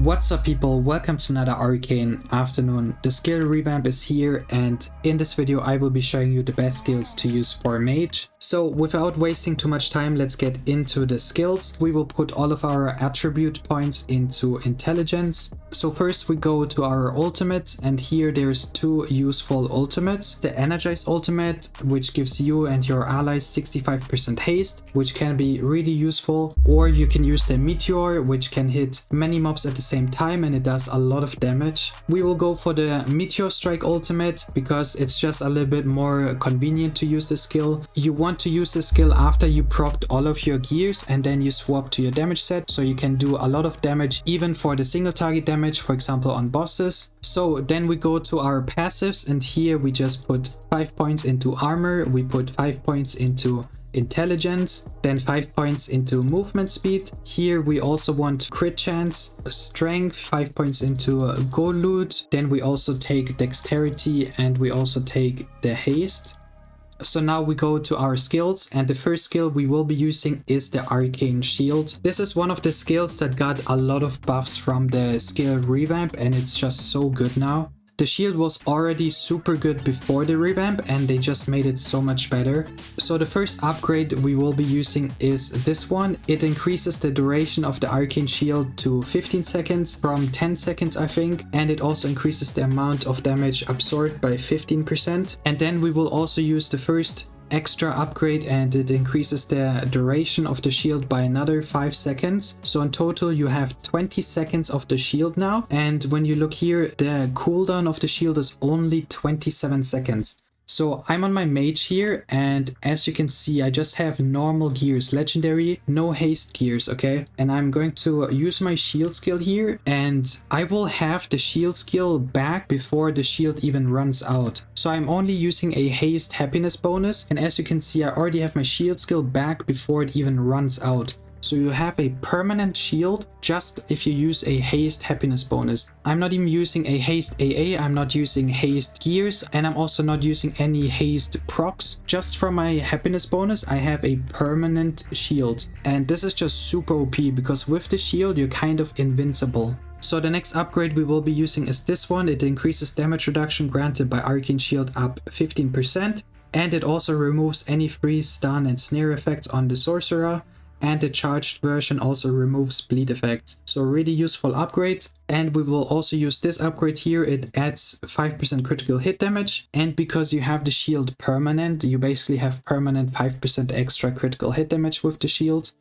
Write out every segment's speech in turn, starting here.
What's up people, welcome to another Arcane afternoon. The skill revamp is here, and in this video I will be showing you the best skills to use for mage. So without wasting too much time, let's get into the skills. We will put all of our attribute points into intelligence. So first we go to our ultimates, and here there's two useful ultimates. The energize ultimate, which gives you and your allies 65% haste, which can be really useful, or you can use the meteor, which can hit many mobs at the same time and it does a lot of damage. We will go for the meteor strike ultimate because it's just a little bit more convenient to use the skill. You want to use the skill after you procced all of your gears and then you swap to your damage set, so you can do a lot of damage even for the single target damage, for example on bosses. So then we go to our passives, and here we just put 5 points into armor, we put 5 points into intelligence, then 5 points into movement speed. Here we also want crit chance, strength, 5 points into gold loot, then we also take dexterity and we also take the haste. So now we go to our skills, and the first skill we will be using is the Arcane Shield. This is one of the skills that got a lot of buffs from the skill revamp, and it's just so good now. The shield was already super good before the revamp and they just made it so much better. So the first upgrade we will be using is this one. It increases the duration of the Arcane Shield to 15 seconds from 10 seconds I think, and it also increases the amount of damage absorbed by 15%. And then we will also use the first extra upgrade, and it increases the duration of the shield by another 5 seconds. So in total you have 20 seconds of the shield now, and when you look here, the cooldown of the shield is only 27 seconds. So I'm on my mage here, and as you can see I just have normal gears, legendary, no haste gears, okay? And I'm going to use my shield skill here, and I will have the shield skill back before the shield even runs out. So I'm only using a haste happiness bonus, and as you can see I already have my shield skill back before it even runs out. So you have a permanent shield just if you use a haste happiness bonus. I'm not even using a haste AA, I'm not using haste gears, and I'm also not using any haste procs. Just from my happiness bonus I have a permanent shield, and this is just super OP because with the shield you're kind of invincible. So the next upgrade we will be using is this one. It increases damage reduction granted by Arcane Shield up 15%, and it also removes any freeze, stun and snare effects on the Sorcerer. And the charged version also removes bleed effects. So really useful upgrade. And we will also use this upgrade here. It adds 5% critical hit damage, and because you have the shield permanent, you basically have permanent 5% extra critical hit damage with the shield.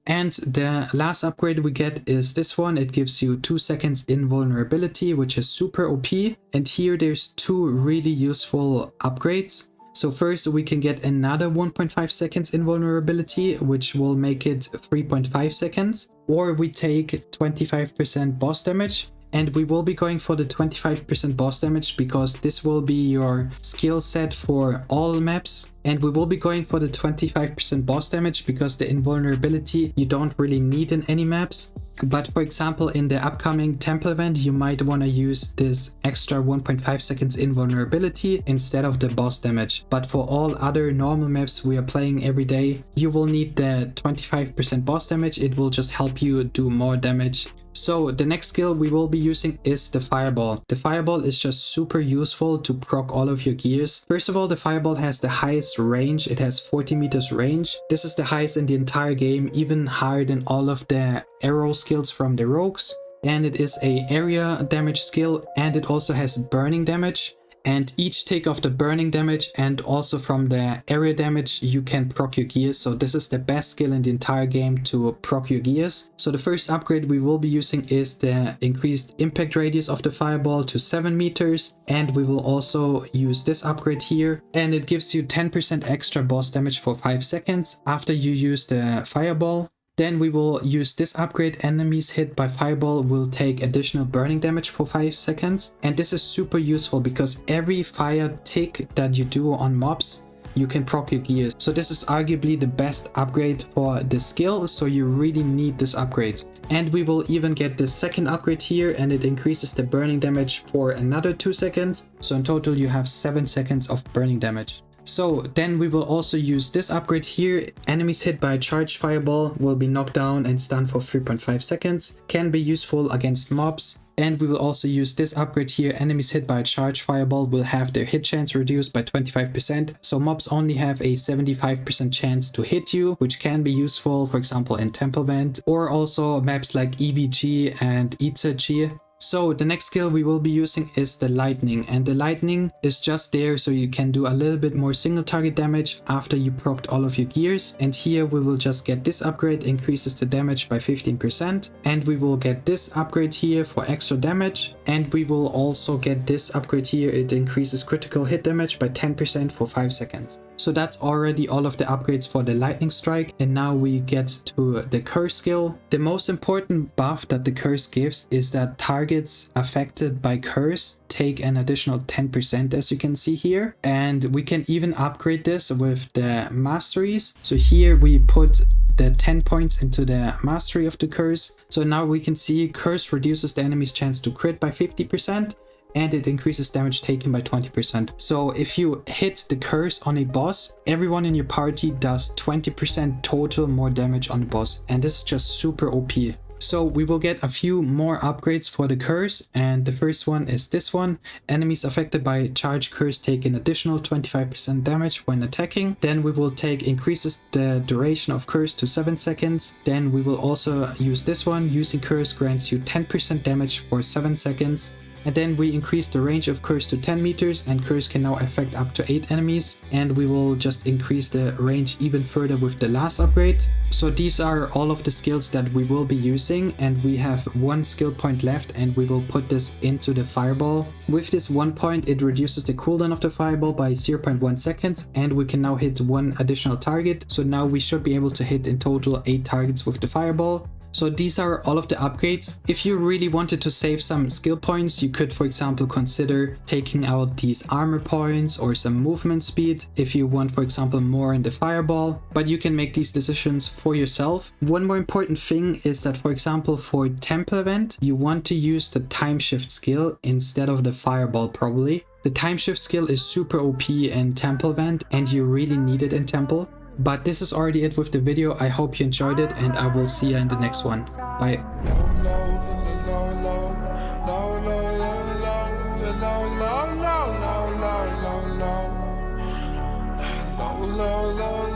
And the last upgrade we get is this one. It gives you 2 seconds invulnerability, which is super OP. And here there's two really useful upgrades. So first we can get another 1.5 seconds invulnerability, which will make it 3.5 seconds. Or we take 25% boss damage, and we will be going for the 25% boss damage because this will be your skill set for all maps. And we will be going for the 25% boss damage because the invulnerability you don't really need in any maps. But for example, in the upcoming temple event, you might want to use this extra 1.5 seconds invulnerability instead of the boss damage. But for all other normal maps we are playing every day, you will need the 25% boss damage. It will just help you do more damage. So the next skill we will be using is the fireball. The fireball is just super useful to proc all of your gears. First of all, the fireball has the highest range. It has 40 meters range. This is the highest in the entire game, even higher than all of the arrow skills from the rogues. And it is a area damage skill, and it also has burning damage. And each tick of the burning damage and also from the area damage you can proc your gears. So this is the best skill in the entire game to proc your gears. So the first upgrade we will be using is the increased impact radius of the fireball to 7 meters. And we will also use this upgrade here, and it gives you 10% extra boss damage for 5 seconds after you use the fireball. Then we will use this upgrade. Enemies hit by fireball will take additional burning damage for 5 seconds. And this is super useful because every fire tick that you do on mobs, you can proc your gears. So this is arguably the best upgrade for the skill, so you really need this upgrade. And we will even get the second upgrade here, and it increases the burning damage for another 2 seconds. So in total you have 7 seconds of burning damage. So then we will also use this upgrade here. Enemies hit by a charged fireball will be knocked down and stunned for 3.5 seconds. Can be useful against mobs. And we will also use this upgrade here. Enemies hit by a charged fireball will have their hit chance reduced by 25%. So mobs only have a 75% chance to hit you, which can be useful, for example, in Temple Vent or also maps like EVG and Itza-G. So the next skill we will be using is the lightning, and the lightning is just there so you can do a little bit more single target damage after you procced all of your gears. And here we will just get this upgrade, increases the damage by 15%, and we will get this upgrade here for extra damage, and we will also get this upgrade here. It increases critical hit damage by 10% for 5 seconds. So that's already all of the upgrades for the lightning strike, and now we get to the curse skill. The most important buff that the curse gives is that targets affected by curse take an additional 10%, as you can see here, and we can even upgrade this with the masteries. So here we put the 10 points into the mastery of the curse. So now we can see curse reduces the enemy's chance to crit by 50%. And it increases damage taken by 20%. So if you hit the curse on a boss, everyone in your party does 20% total more damage on the boss. And this is just super OP. So we will get a few more upgrades for the curse, and the first one is this one. Enemies affected by charge curse take an additional 25% damage when attacking. Then we will take increases the duration of curse to 7 seconds. Then we will also use this one. Using curse grants you 10% damage for 7 seconds. And then we increase the range of curse to 10 meters, and curse can now affect up to 8 enemies. And we will just increase the range even further with the last upgrade. So these are all of the skills that we will be using, and we have 1 skill point left, and we will put this into the fireball. With this 1 point, it reduces the cooldown of the fireball by 0.1 seconds, and we can now hit 1 additional target. So now we should be able to hit in total 8 targets with the fireball. So these are all of the upgrades. If you really wanted to save some skill points, you could, for example, consider taking out these armor points or some movement speed if you want, for example, more in the fireball. But you can make these decisions for yourself. One more important thing is that, for example, for Temple Event, you want to use the time shift skill instead of the fireball probably. The time shift skill is super OP in Temple Event, and you really need it in Temple. But this is already it with the video. I hope you enjoyed it, and I will see you in the next one. Bye.